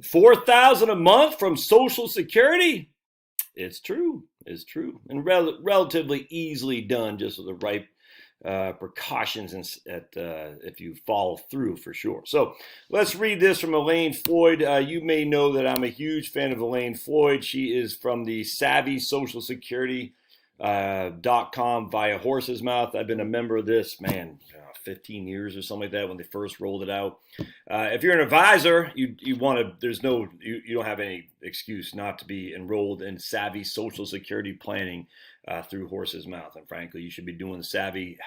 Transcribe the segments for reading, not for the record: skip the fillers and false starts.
$4,000 a month from Social Security? It's true. It's true. And relatively easily done, just with the right precautions if you follow through, for sure. So let's read this from Elaine Floyd. You may know that I'm a huge fan of Elaine Floyd. She is from the Savvy Social Security .com via Horse's Mouth. I've been a member of this, man, 15 years or something like that when they first rolled it out. If you're an advisor, you want to, you don't have any excuse not to be enrolled in Savvy Social Security planning through Horse's Mouth. And frankly, you should be doing the Savvy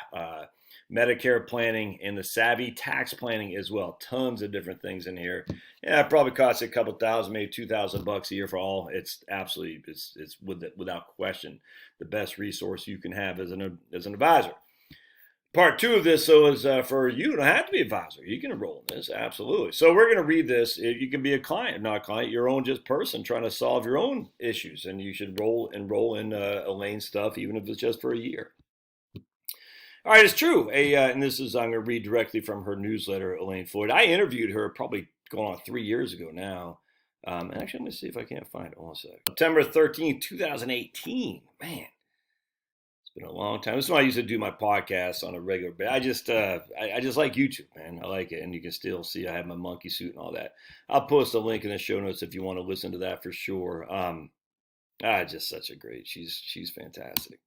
Medicare planning and the Savvy tax planning as well. Tons of different things in here. Yeah, it probably costs you a couple thousand, maybe $2,000 a year for all. It's absolutely, it's without question the best resource you can have as an advisor. Part two of this, though, is for you. You don't have to be an advisor. You can enroll in this, absolutely. So we're going to read this. You can be a client, not a client, your own just person trying to solve your own issues, and you should enroll in Elaine's stuff, even if it's just for a year. All right, it's true. And this is, I'm going to read directly from her newsletter, Elaine Floyd. I interviewed her probably going on 3 years ago now. Actually, I'm going to see if I can't find it. One sec. September 13th, 2018. Man. Been a long time. This is when I used to do my podcast on a regular basis. I just like YouTube, man. I like it, and you can still see I have my monkey suit and all that. I'll post a link in the show notes if you want to listen to that for sure. Just such a great. She's fantastic.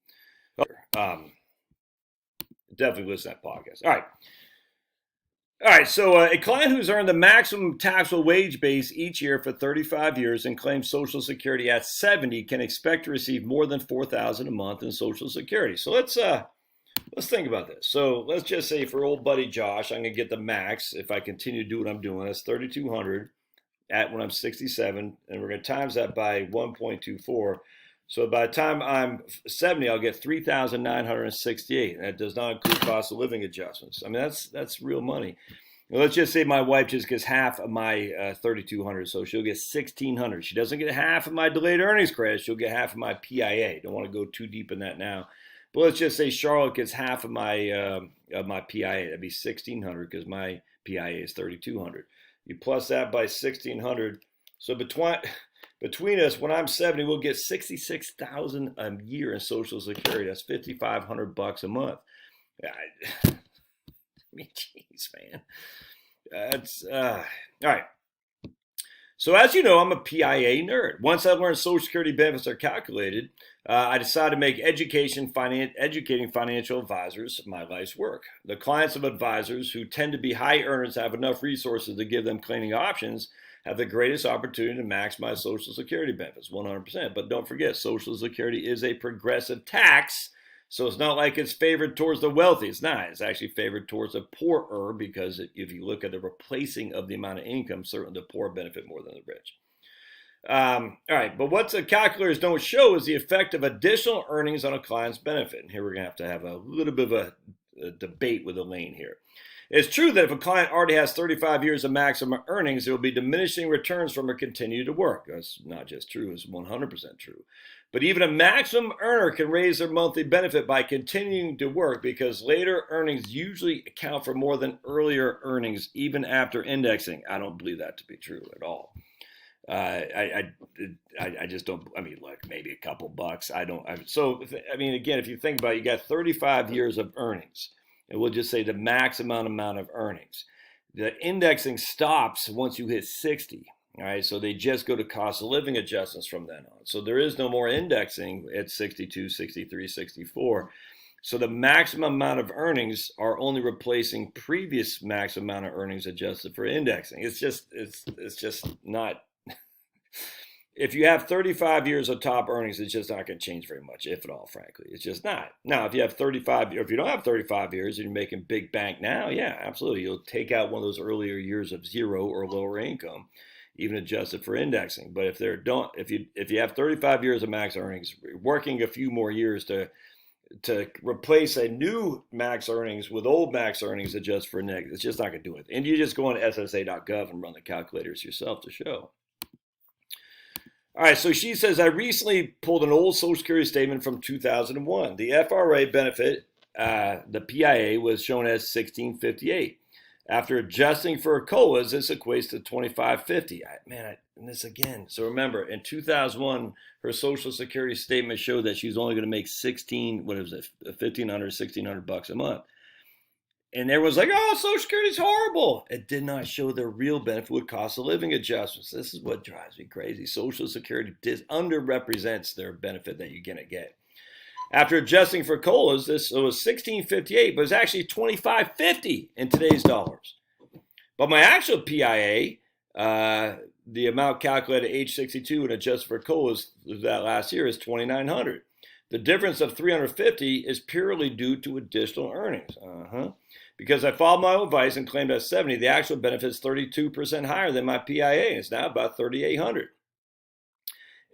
Definitely listen to that podcast. All right, so a client who's earned the maximum taxable wage base each year for 35 years and claims Social Security at 70 can expect to receive more than $4,000 a month in Social Security. So let's think about this. So let's just say for old buddy Josh, I'm gonna get the max if I continue to do what I'm doing. That's $3,200 when I'm 67, and we're gonna times that by 1.24. So by the time I'm 70, I'll get $3,968. That does not include cost of living adjustments. I mean, that's real money. Now, let's just say my wife just gets half of my $3,200, so she'll get $1,600. She doesn't get half of my delayed earnings credit. She'll get half of my PIA. Don't want to go too deep in that now, but let's just say Charlotte gets half of my PIA. That'd be $1,600 because my PIA is $3,200. You plus that by $1,600, so between us, when I'm 70, we'll get $66,000 a year in Social Security. That's $5,500 a month. I mean, jeez, man. That's all right. So as you know, I'm a PIA nerd. Once I learned Social Security benefits are calculated, I decided to make educating financial advisors my life's work. The clients of advisors who tend to be high earners have enough resources to give them planning options have the greatest opportunity to maximize Social Security benefits, 100%. But don't forget, Social Security is a progressive tax, so it's not like it's favored towards the wealthy. It's not. It's actually favored towards the poorer because if you look at the replacing of the amount of income, certainly the poor benefit more than the rich. All right, but what the calculators don't show is the effect of additional earnings on a client's benefit. And here we're going to have a little bit of a debate with Elaine here. It's true that if a client already has 35 years of maximum earnings, there will be diminishing returns from her continue to work. That's not just true, it's 100% true. But even a maximum earner can raise their monthly benefit by continuing to work because later earnings usually account for more than earlier earnings, even after indexing. I don't believe that to be true at all. I just don't. I mean, like maybe a couple bucks. Again, if you think about it, you got 35 years of earnings. And we'll just say the max amount of earnings. The indexing stops once you hit 60. All right, so they just go to cost of living adjustments from then on. So there is no more indexing at 62, 63, 64. So the maximum amount of earnings are only replacing previous max amount of earnings adjusted for indexing. It's just not. If you have 35 years of top earnings, it's just not going to change very much, if at all, frankly. It's just not. Now, if you don't have 35 years and you're making big bank now, yeah, absolutely. You'll take out one of those earlier years of zero or lower income, even adjusted for indexing. But if you have 35 years of max earnings, working a few more years to replace a new max earnings with old max earnings adjusted for negative, it's just not going to do it. And you just go on SSA.gov and run the calculators yourself to show. All right, so she says, I recently pulled an old Social Security statement from 2001. The FRA benefit, the PIA, was shown as $1,658. After adjusting for COLAs, this equates to $2,550. And this again. So remember, in 2001, her Social Security statement showed that she was only going to make 1,500 bucks a month. And everyone's like, oh, Social Security is horrible. It did not show their real benefit with cost of living adjustments. This is what drives me crazy. Social Security underrepresents their benefit that you're going to get. After adjusting for COLAs, this was $1,658, but it's actually $2,550 in today's dollars. But my actual PIA, the amount calculated at age 62 and adjusted for COLAs that last year is $2,900. The difference of $350 is purely due to additional earnings. Because I followed my own advice and claimed at 70, the actual benefit is 32% higher than my PIA. It's now about $3,800.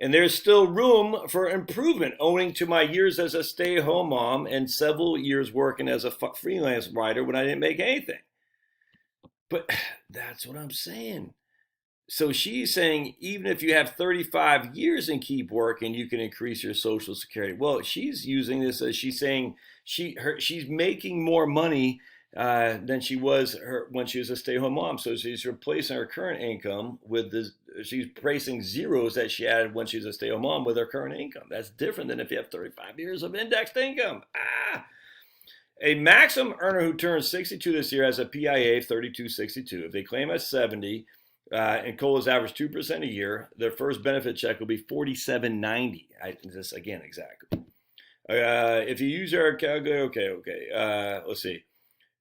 And there's still room for improvement owing to my years as a stay-at-home mom and several years working as a freelance writer when I didn't make anything. But that's what I'm saying. So she's saying even if you have 35 years and keep working, you can increase your Social Security. Well, she's using this as she's saying she's making more money than she was when she was a stay-at-home mom. So she's replacing her current income with this. She's replacing zeros that she had when she was a stay-at-home mom with her current income. That's different than if you have 35 years of indexed income. A maximum earner who turns 62 this year has a PIA of 3262. If they claim at 70 and COLAs average 2% a year, their first benefit check will be $47.90. This again exactly. If you use our calculator, okay. Let's see.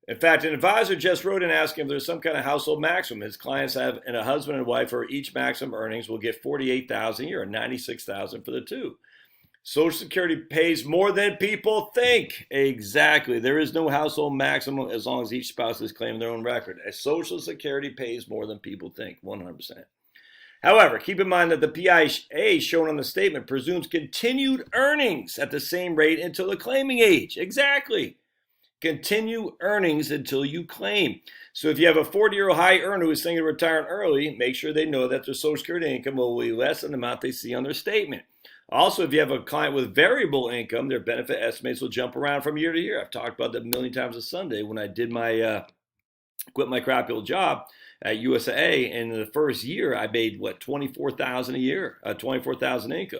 In fact, an advisor just wrote in asking if there's some kind of household maximum. His clients have, and a husband and wife for each maximum earnings will get $48,000 a year, $96,000 for the two. Social Security pays more than people think. Exactly. There is no household maximum as long as each spouse is claiming their own record. Social Security pays more than people think, 100%. However, keep in mind that the PIA shown on the statement presumes continued earnings at the same rate until the claiming age. Exactly. Continue earnings until you claim. So if you have a 40-year-old high earner who is thinking of retiring early, make sure they know that their Social Security income will be less than the amount they see on their statement. Also, if you have a client with variable income, their benefit estimates will jump around from year to year. I've talked about that a million times a Sunday when I did my quit my crappy old job at USAA. And in the first year, I made $24,000 a year, $24,000 income.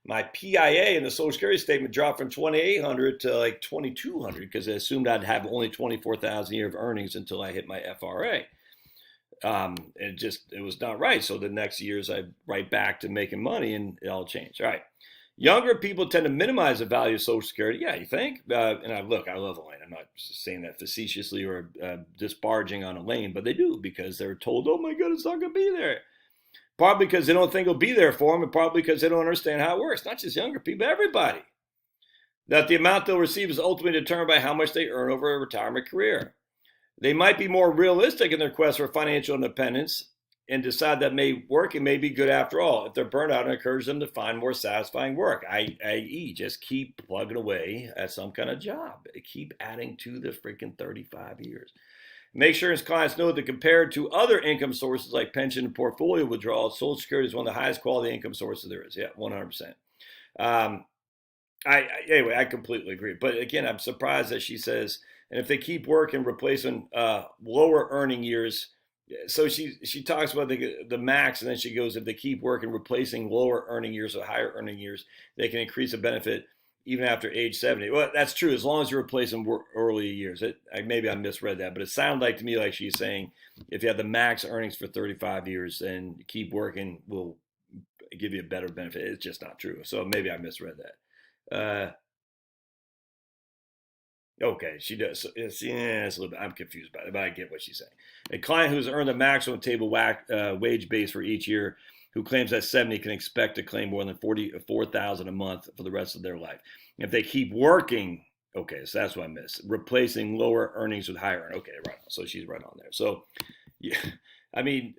My PIA in the Social Security statement dropped from $2,800 to like $2,200 because I assumed I'd have only $24,000 a year of earnings until I hit my FRA. It was not right. So the next years I right back to making money and it all changed. All right. Younger people tend to minimize the value of Social Security. Yeah, you think? And I love Elaine. I'm not saying that facetiously or disparaging on Elaine, but they do because they're told, oh my God, it's not going to be there. Probably because they don't think it'll be there for them, and probably because they don't understand how it works. Not just younger people, everybody. That the amount they'll receive is ultimately determined by how much they earn over a retirement career. They might be more realistic in their quest for financial independence and decide that working may be good after all. If they're burnt out, I encourage them to find more satisfying work, i.e. just keep plugging away at some kind of job. Keep adding to the freaking 35 years. Make sure his clients know that compared to other income sources like pension and portfolio withdrawals, Social Security is one of the highest quality income sources there is. Yeah, 100%. Anyway, I completely agree. But again, I'm surprised that she says, and if they keep working, replacing lower earning years. So she talks about the max, and then she goes, if they keep working, replacing lower earning years with higher earning years, they can increase the benefit even after age 70. Well, that's true, as long as you replace them early years. Maybe I misread that, but it sounded like to me like she's saying if you have the max earnings for 35 years and keep working, will give you a better benefit. It's just not true. So maybe I misread that. Okay, she does. So it's a little bit. I'm confused by it, but I get what she's saying. A client who's earned the maximum table wage base for each year, who claims at 70 can expect to claim more than $44,000 a month for the rest of their life. If they keep working, okay, so that's what I missed. Replacing lower earnings with higher. Okay, right. So she's right on there. So, yeah, I mean,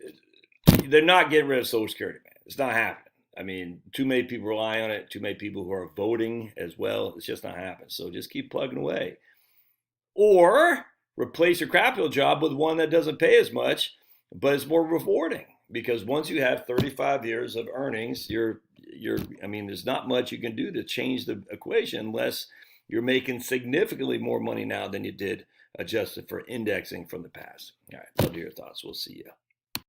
they're not getting rid of Social Security, man. It's not happening. I mean, too many people rely on it. Too many people who are voting as well. It's just not happening. So just keep plugging away. Or replace your crappy job with one that doesn't pay as much, but is more rewarding. Because once you have 35 years of earnings, there's not much you can do to change the equation unless you're making significantly more money now than you did adjusted for indexing from the past. All right, love to hear your thoughts. We'll see you